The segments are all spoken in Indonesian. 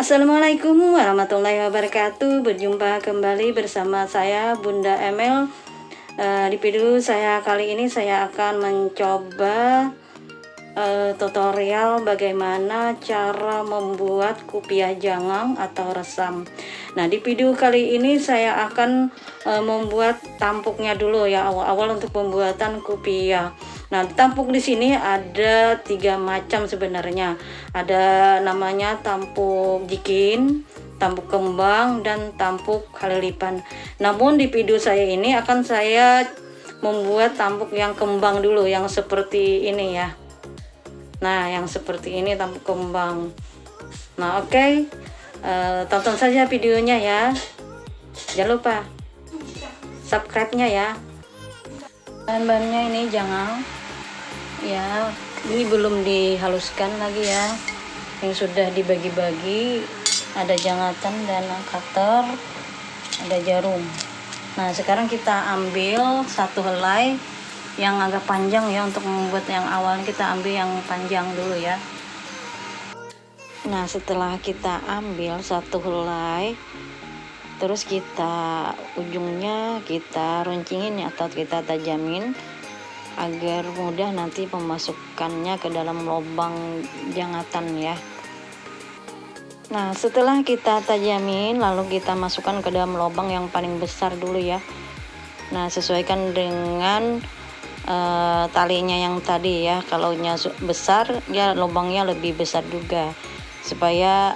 Assalamualaikum warahmatullahi wabarakatuh. Berjumpa kembali bersama saya Bunda Emel. Di video saya kali ini saya akan mencoba tutorial bagaimana cara membuat kupiah jangang atau resam. Nah, di video kali ini saya akan membuat tampuknya dulu ya, awal-awal untuk pembuatan kupiah. Nah, tampuk di sini ada 3 macam sebenarnya. Ada namanya tampuk jikin, tampuk kembang, dan tampuk halilipan. Namun di video saya ini akan saya membuat tampuk yang kembang dulu, yang seperti ini ya. Nah, yang seperti ini tampuk kembang. Nah, oke. Tonton saja videonya ya. Jangan lupa subscribe-nya ya. Bahan-bahannya ini jangan ya, ini belum dihaluskan lagi ya, yang sudah dibagi-bagi. Ada jangatan dan cutter, ada jarum. Nah, sekarang kita ambil satu helai yang agak panjang ya. Untuk membuat yang awal kita ambil yang panjang dulu ya. Nah, setelah kita ambil satu helai, terus kita ujungnya kita runcingin atau kita tajamin agar mudah nanti memasukkannya ke dalam lubang jangatan ya. Nah, setelah kita tajamin, lalu kita masukkan ke dalam lubang yang paling besar dulu ya. Nah, sesuaikan dengan talinya yang tadi ya. Kalau besar ya, lubangnya lebih besar juga, supaya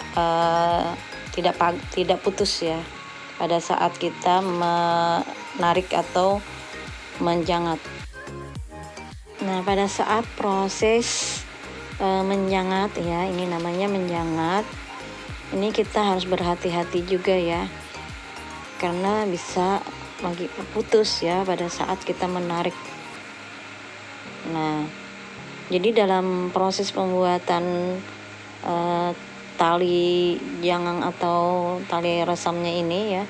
tidak putus ya pada saat kita menarik atau menjangat. Nah, pada saat proses menjangat ya, ini namanya menjangat, ini kita harus berhati-hati juga ya, karena bisa lagi putus ya pada saat kita menarik. Nah, jadi dalam proses pembuatan tali jangang atau tali resamnya ini ya,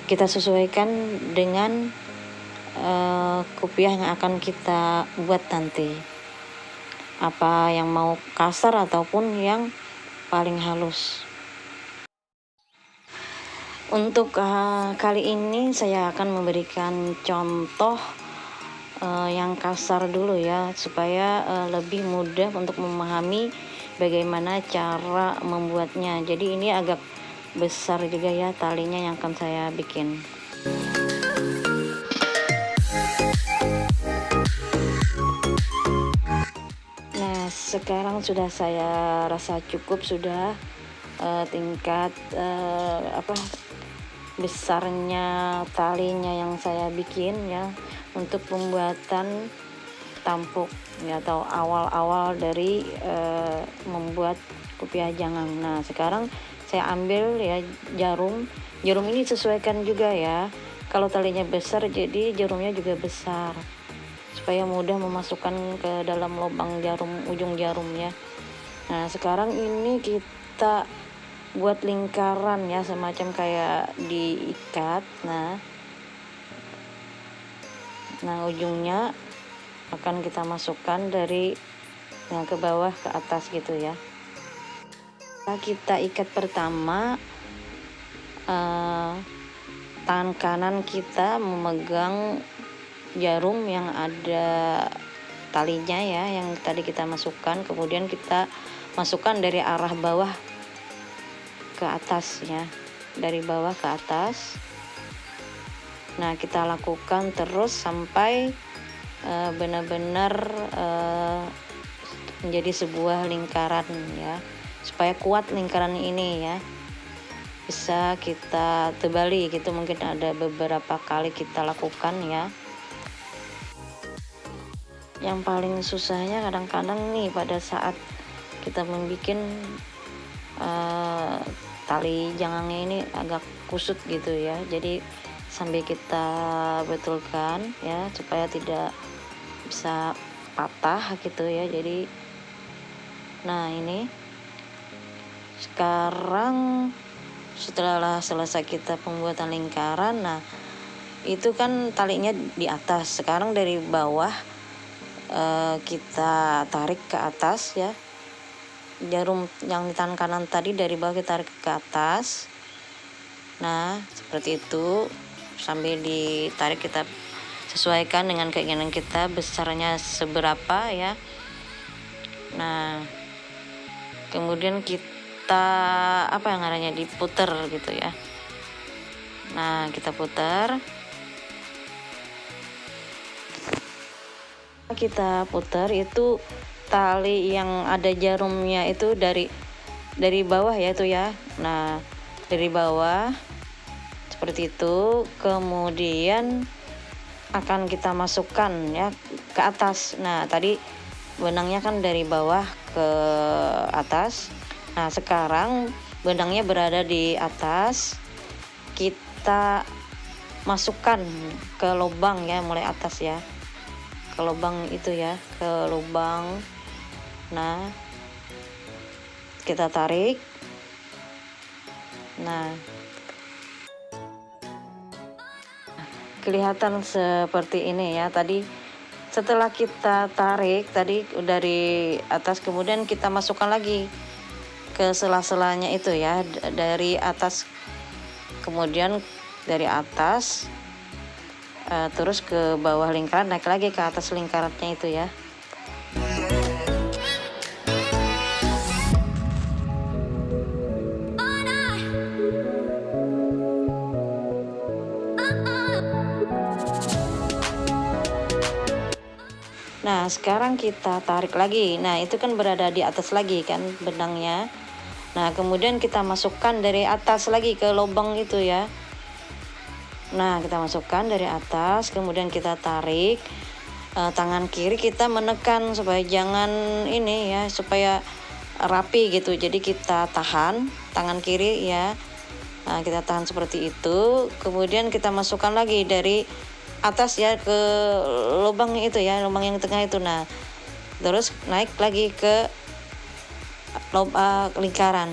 kita sesuaikan dengan kupiah yang akan kita buat nanti, apa yang mau kasar ataupun yang paling halus. Untuk kali ini saya akan memberikan contoh yang kasar dulu ya, supaya lebih mudah untuk memahami bagaimana cara membuatnya. Jadi ini agak besar juga ya talinya yang akan saya bikin. Sekarang sudah saya rasa cukup sudah tingkat besarnya talinya yang saya bikin ya, untuk pembuatan tampuk ya, atau awal-awal dari membuat kupiah jangang. Nah, sekarang saya ambil ya jarum ini sesuaikan juga ya. Kalau talinya besar, jadi jarumnya juga besar, supaya mudah memasukkan ke dalam lubang jarum, ujung jarum ya. Nah, sekarang ini kita buat lingkaran ya, semacam kayak diikat. Nah, ujungnya akan kita masukkan dari ke bawah ke atas gitu ya. Kita ikat pertama, tangan kanan kita memegang jarum yang ada talinya ya, yang tadi kita masukkan, kemudian kita masukkan dari arah bawah ke atas ya, dari bawah ke atas. Nah, kita lakukan terus sampai benar-benar menjadi sebuah lingkaran ya, supaya kuat lingkaran ini ya. Bisa kita tebali gitu, mungkin ada beberapa kali kita lakukan ya. Yang paling susahnya kadang-kadang nih pada saat kita membuat tali jangangnya ini agak kusut gitu ya. Jadi sambil kita betulkan ya, supaya tidak bisa patah gitu ya. Jadi nah, ini sekarang setelah selesai kita pembuatan lingkaran, nah itu kan talinya di atas. Sekarang dari bawah kita tarik ke atas ya, jarum yang di tangan kanan tadi dari bawah kita tarik ke atas. Nah, seperti itu. Sambil ditarik kita sesuaikan dengan keinginan kita besarnya seberapa ya. Nah, kemudian kita apa yang namanya diputer gitu ya. Nah, kita putar. Kita putar itu tali yang ada jarumnya itu dari bawah ya itu ya. Nah, dari bawah seperti itu, kemudian akan kita masukkan ya ke atas. Nah, tadi benangnya kan dari bawah ke atas. Nah, sekarang benangnya berada di atas, kita masukkan ke lubang ya, mulai atas ya, ke lubang itu ya, ke lubang. Nah, kita tarik. Nah, kelihatan seperti ini ya. Tadi setelah kita tarik tadi dari atas, kemudian kita masukkan lagi ke sela-selanya itu ya, dari atas, kemudian dari atas terus ke bawah lingkaran, naik lagi ke atas lingkarannya itu ya. Nah, sekarang kita tarik lagi. Nah, itu kan berada di atas lagi kan benangnya. Nah, kemudian kita masukkan dari atas lagi ke lubang itu ya. Nah, kita masukkan dari atas, kemudian kita tarik. Tangan kiri kita menekan supaya jangan ini ya, supaya rapi gitu. Jadi kita tahan tangan kiri ya. Nah, kita tahan seperti itu. Kemudian kita masukkan lagi dari atas ya ke lubang itu ya, lubang yang tengah itu. Nah, terus naik lagi ke lingkaran.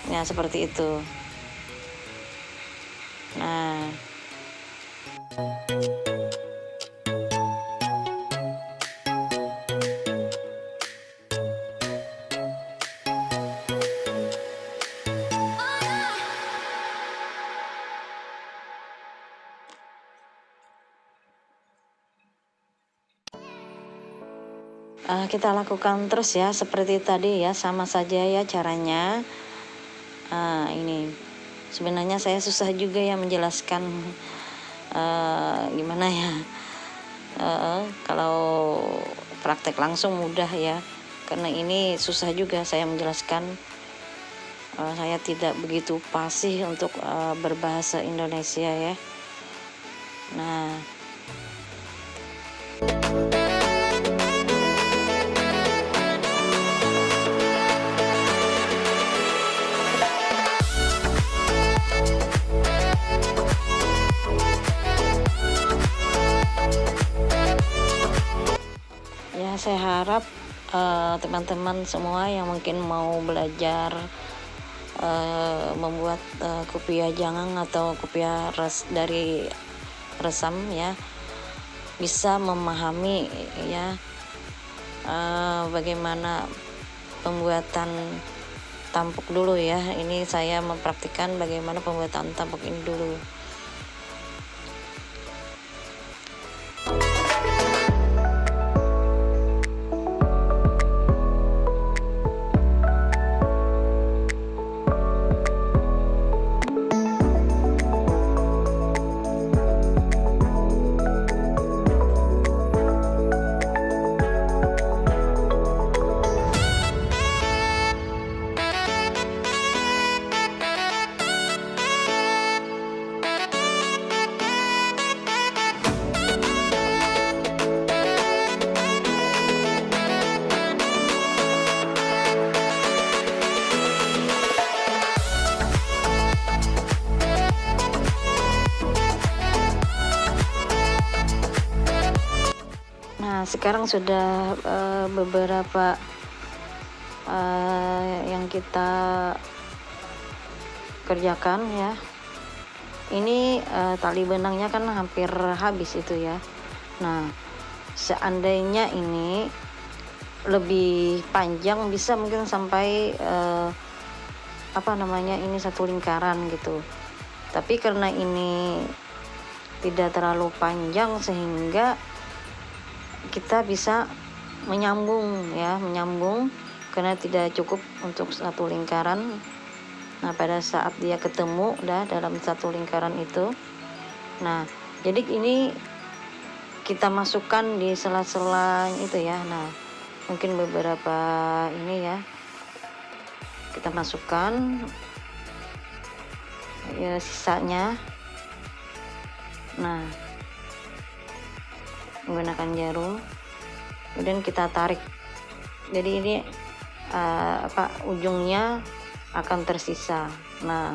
Nah, seperti itu. Nah, kita lakukan terus ya seperti tadi ya, sama saja ya caranya. Ini sebenarnya saya susah juga ya menjelaskan gimana ya. Kalau praktek langsung mudah ya, karena ini susah juga saya menjelaskan. Saya tidak begitu fasih untuk berbahasa Indonesia ya. Nah, ya saya harap teman-teman semua yang mungkin mau belajar membuat kopiah jangang atau kopiah dari resam ya, bisa memahami ya bagaimana pembuatan tampuk dulu ya. Ini saya mempraktikkan bagaimana pembuatan tampuk ini dulu. Sekarang sudah beberapa yang kita kerjakan ya. Ini tali benangnya kan hampir habis itu ya. Nah, seandainya ini lebih panjang, bisa mungkin sampai ini satu lingkaran gitu. Tapi karena ini tidak terlalu panjang sehingga kita bisa menyambung karena tidak cukup untuk satu lingkaran. Nah, pada saat dia ketemu dalam satu lingkaran itu, nah jadi ini kita masukkan di sela-sela itu ya. Nah, mungkin beberapa ini ya kita masukkan ya sisanya. Nah, menggunakan jarum, kemudian kita tarik. Jadi ini ujungnya akan tersisa. Nah,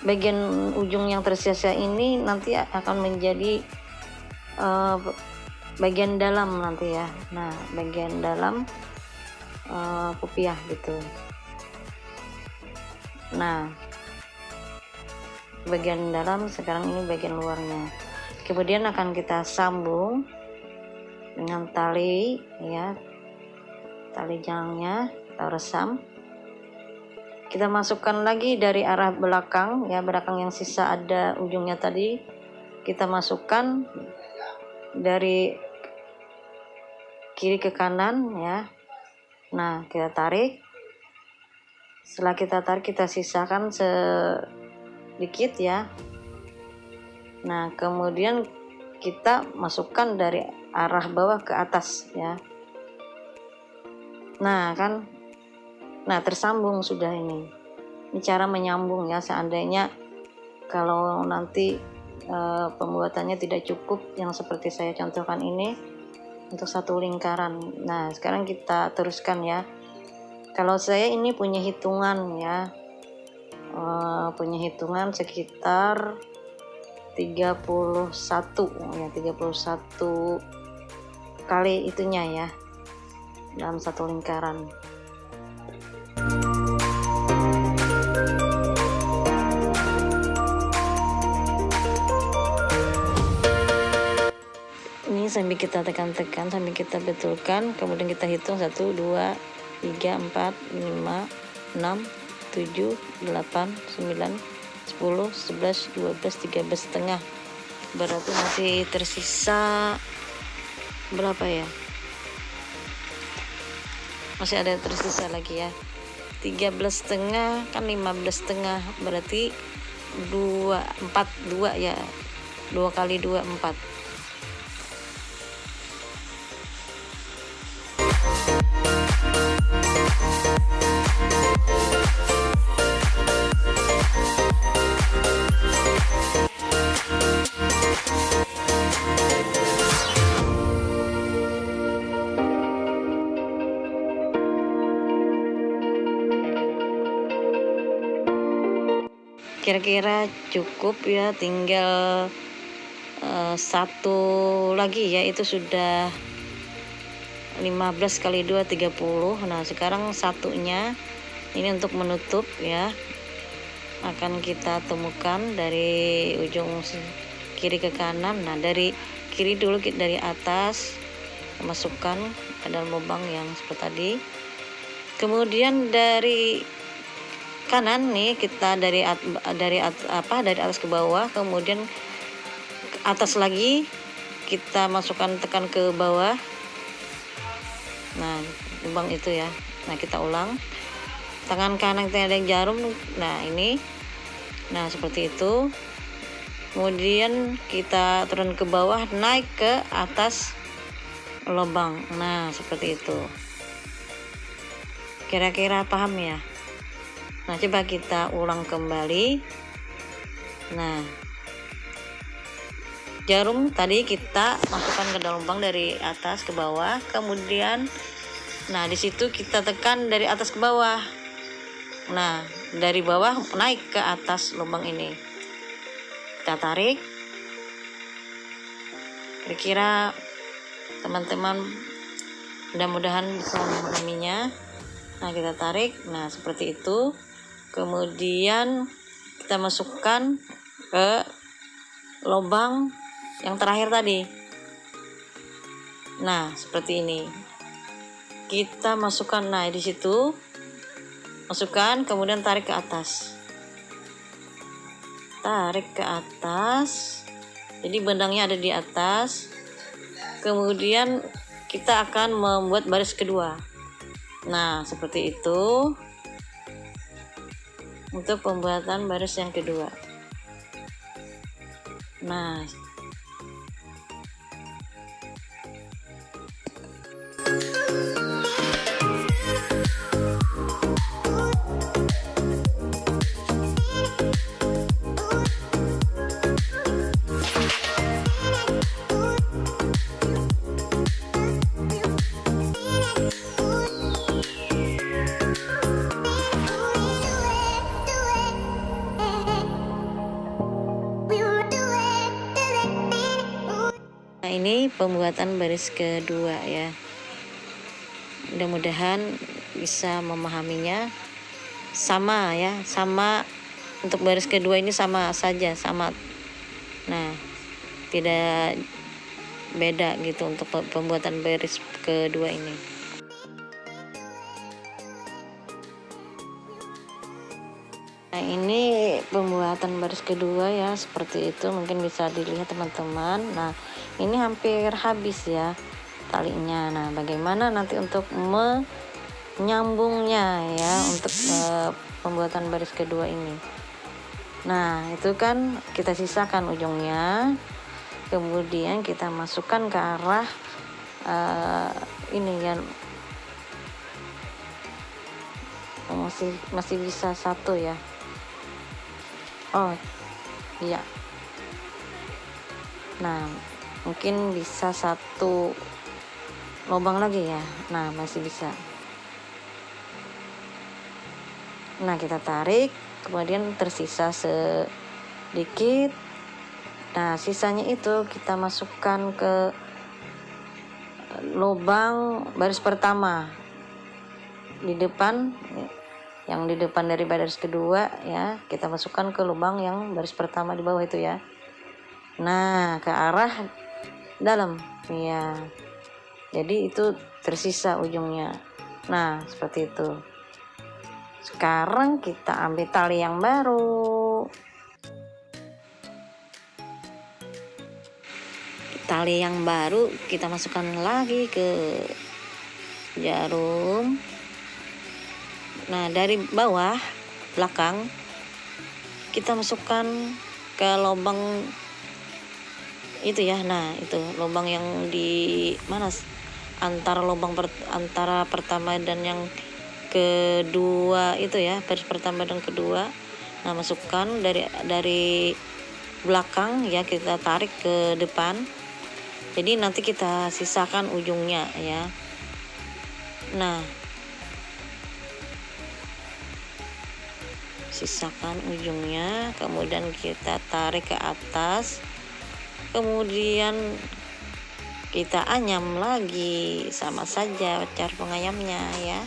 bagian ujung yang tersisa ini nanti akan menjadi bagian dalam nanti ya. Nah, bagian dalam kopiah gitu. Nah, bagian dalam, sekarang ini bagian luarnya. Kemudian akan kita sambung dengan tali ya, tali jangannya atau resam. Kita masukkan lagi dari arah belakang ya, belakang yang sisa ada ujungnya tadi, kita masukkan dari kiri ke kanan ya. Nah, kita tarik. Setelah kita tarik, kita sisakan sedikit ya. Nah, kemudian kita masukkan dari arah bawah ke atas ya. Nah, kan, nah tersambung sudah ini. Ini cara menyambung ya, seandainya kalau nanti pembuatannya tidak cukup yang seperti saya contohkan ini untuk satu lingkaran. Nah, sekarang kita teruskan ya. Kalau saya ini punya hitungan ya, punya hitungan sekitar 31 ya, 31 kali itunya ya dalam satu lingkaran. Ini sambil kita tekan-tekan, sambil kita betulkan, kemudian kita hitung 1, 2, 3, 4, 5, 6, 7, 8, 9, 10, 11, 12, 13 setengah. Berarti masih tersisa berapa ya? Masih ada tersisa lagi ya. 13 setengah kan 15 setengah, berarti 2 ya. 2 kali 2 4. Kira-kira cukup ya, tinggal satu lagi ya, itu sudah 15 kali 2 30. Nah, sekarang satunya ini untuk menutup ya, akan kita temukan dari ujung kiri ke kanan. Nah, dari kiri dulu, dari atas masukkan ke dalam lubang yang seperti tadi. Kemudian dari kanan nih kita dari atas ke bawah, kemudian ke atas lagi kita masukkan, tekan ke bawah. Nah, lubang itu ya. Nah, kita ulang. Tangan kanan kita ada jarum. Nah, ini. Nah, seperti itu. Kemudian kita turun ke bawah, naik ke atas lubang. Nah, seperti itu. Kira-kira paham ya? Nah, coba kita ulang kembali. Nah, jarum tadi kita masukkan ke dalam lubang dari atas ke bawah, kemudian nah di situ kita tekan dari atas ke bawah. Nah, dari bawah naik ke atas lubang ini. Kita tarik. Kira-kira teman-teman mudah-mudahan bisa memahaminya. Nah, kita tarik. Nah, seperti itu. Kemudian kita masukkan ke lubang yang terakhir tadi. Nah, seperti ini. kita masukkan, nah di situ masukkan, kemudian tarik ke atas, jadi benangnya ada di atas. Kemudian kita akan membuat baris kedua. Nah seperti itu untuk pembuatan baris yang kedua. Nah ini pembuatan baris kedua ya. Mudah-mudahan bisa memahaminya. Sama ya, sama untuk baris kedua ini sama saja, sama. Nah, tidak beda gitu untuk pembuatan baris kedua ini. Nah, ini pembuatan baris kedua ya, seperti itu mungkin bisa dilihat teman-teman. Nah, ini hampir habis ya talinya. Nah, bagaimana nanti untuk menyambungnya ya untuk pembuatan baris kedua ini. Nah, itu kan kita sisakan ujungnya, kemudian kita masukkan ke arah ini ya, masih bisa satu ya. Oh iya, nah mungkin bisa satu lubang lagi ya. Nah masih bisa. Nah kita tarik, kemudian tersisa sedikit. Nah sisanya itu kita masukkan ke lubang baris pertama di depan, yang di depan dari baris kedua ya, kita masukkan ke lubang yang baris pertama di bawah itu ya. Nah ke arah dalam ya, jadi itu tersisa ujungnya. Nah seperti itu. Sekarang kita ambil tali yang baru, kita masukkan lagi ke jarum. Nah dari bawah belakang kita masukkan ke lubang itu ya. Nah itu lubang yang di mana antara antara pertama dan yang kedua itu ya, baris pertama dan kedua. Nah masukkan dari belakang ya, kita tarik ke depan, jadi nanti kita sisakan ujungnya ya. Nah sisakan ujungnya, kemudian kita tarik ke atas, kemudian kita anyam lagi, sama saja cara penganyamnya ya.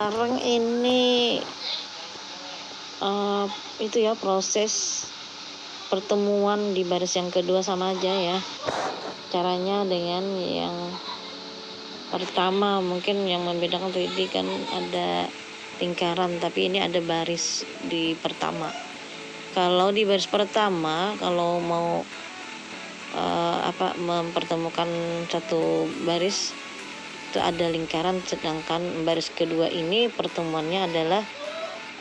Sekarang ini itu ya, proses pertemuan di baris yang kedua sama aja ya. Caranya dengan yang pertama, mungkin yang membedakan tadi kan ada lingkaran, tapi ini ada baris di pertama. Kalau di baris pertama, kalau mau mempertemukan satu baris itu ada lingkaran, sedangkan baris kedua ini pertemuannya adalah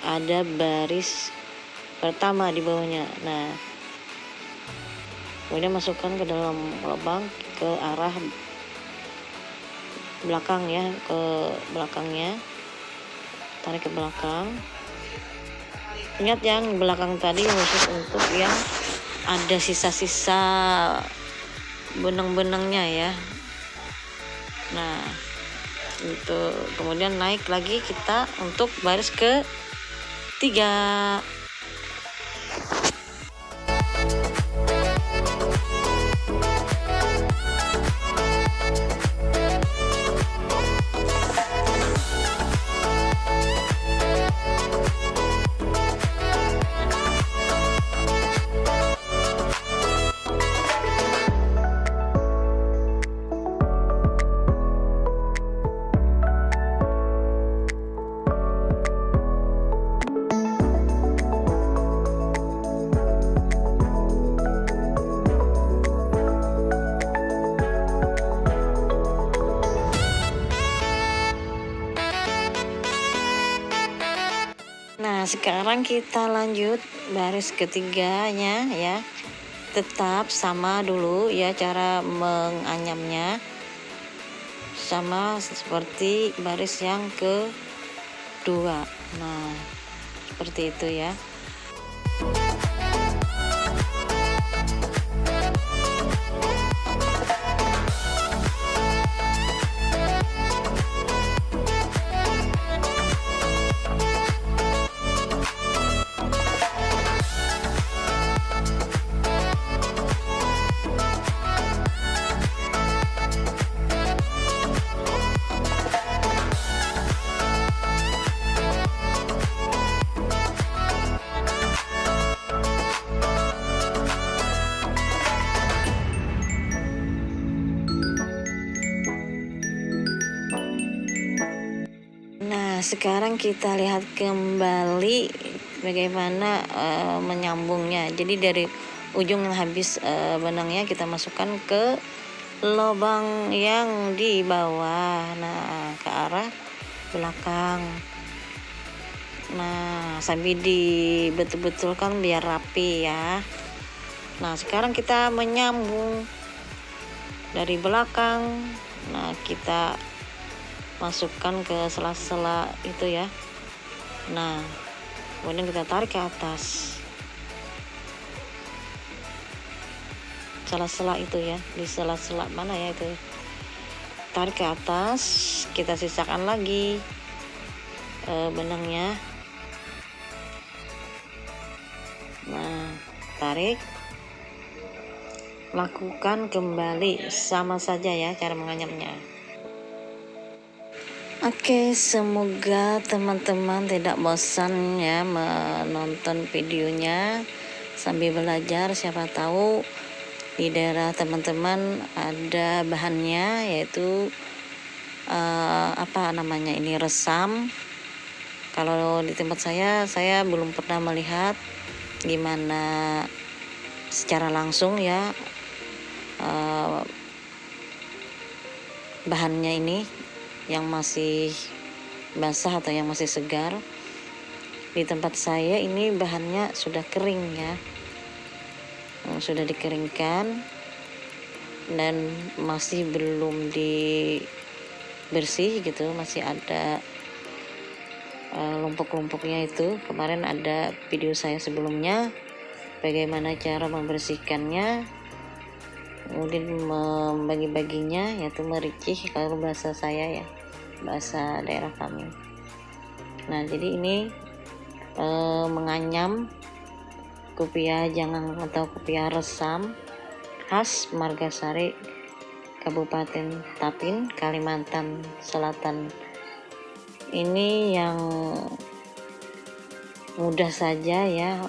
ada baris pertama di bawahnya. Nah, kemudian masukkan ke dalam lubang ke arah belakang ya, ke belakangnya, tarik ke belakang. Ingat yang belakang tadi khusus untuk yang ada sisa-sisa benang-benangnya ya. Nah, itu kemudian naik lagi kita untuk baris ke 3. Nah, sekarang kita lanjut baris ketiganya ya. Tetap sama dulu ya cara menganyamnya. Sama seperti baris yang kedua. Nah, seperti itu ya. Nah, sekarang kita lihat kembali bagaimana menyambungnya. Jadi dari ujung yang habis benangnya kita masukkan ke lubang yang di bawah. Nah, ke arah belakang. Nah, sambil dibetul-betulkan biar rapi ya. Nah, sekarang kita menyambung dari belakang. Nah, kita masukkan ke sela-sela itu ya. Nah, kemudian kita tarik ke atas sela-sela itu ya, di sela-sela mana ya itu, tarik ke atas, kita sisakan lagi benangnya. Nah, tarik, lakukan kembali, sama saja ya cara menganyamnya. Oke, semoga teman-teman tidak bosan ya menonton videonya sambil belajar. Siapa tahu di daerah teman-teman ada bahannya, yaitu ini resam. Kalau di tempat saya belum pernah melihat gimana secara langsung ya bahannya ini yang masih basah atau yang masih segar. Di tempat saya ini bahannya sudah kering ya, sudah dikeringkan dan masih belum dibersih gitu, masih ada lumpuk-lumpuknya itu. Kemarin ada video saya sebelumnya bagaimana cara membersihkannya, kemudian membagi-baginya, yaitu mericih kalau bahasa saya ya, bahasa daerah kami. Nah, jadi ini menganyam kopiah jangang atau kopiah resam khas Margasari, Kabupaten Tapin, Kalimantan Selatan Ini yang mudah saja ya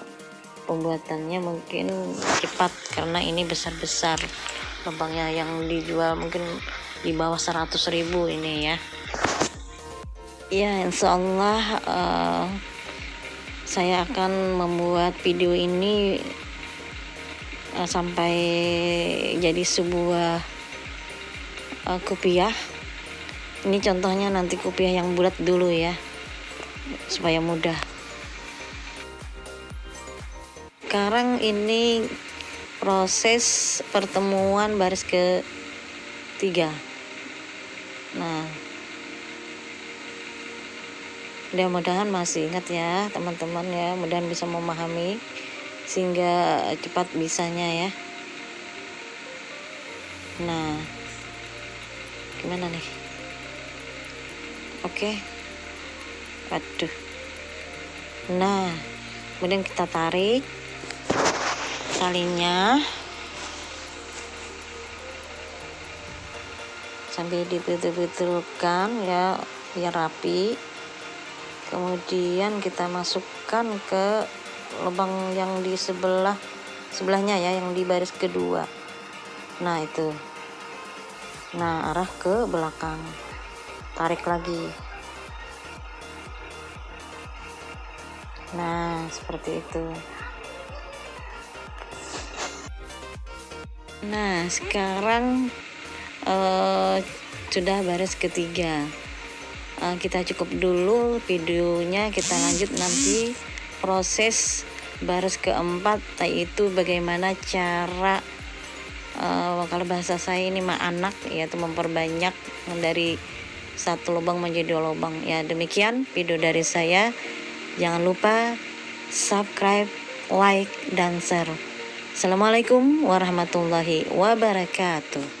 pembuatannya, mungkin cepat karena ini besar-besar lubangnya, yang dijual mungkin di bawah 100.000 ini ya. Ya, insya Allah saya akan membuat video ini sampai jadi sebuah kopiah. Ini contohnya nanti kopiah yang bulat dulu ya, supaya mudah. Sekarang ini proses pertemuan baris ketiga. Nah, mudah-mudahan masih ingat ya teman-teman ya, mudahan bisa memahami sehingga cepat bisanya ya. Nah, gimana nih? Oke. Waduh. Nah, kemudian kita tarik talinya sambil dibetul-betulkan ya biar rapi. Kemudian kita masukkan ke lubang yang di sebelahnya ya, yang di baris kedua. Nah itu, nah arah ke belakang, tarik lagi. Nah seperti itu. Nah sekarang sudah baris ketiga. Kita cukup dulu videonya, kita lanjut nanti proses baris keempat, yaitu bagaimana cara kalau bahasa saya ini mah anak, yaitu memperbanyak dari satu lubang menjadi 2 lubang ya. Demikian video dari saya, jangan lupa subscribe, like, dan share. Assalamualaikum warahmatullahi wabarakatuh.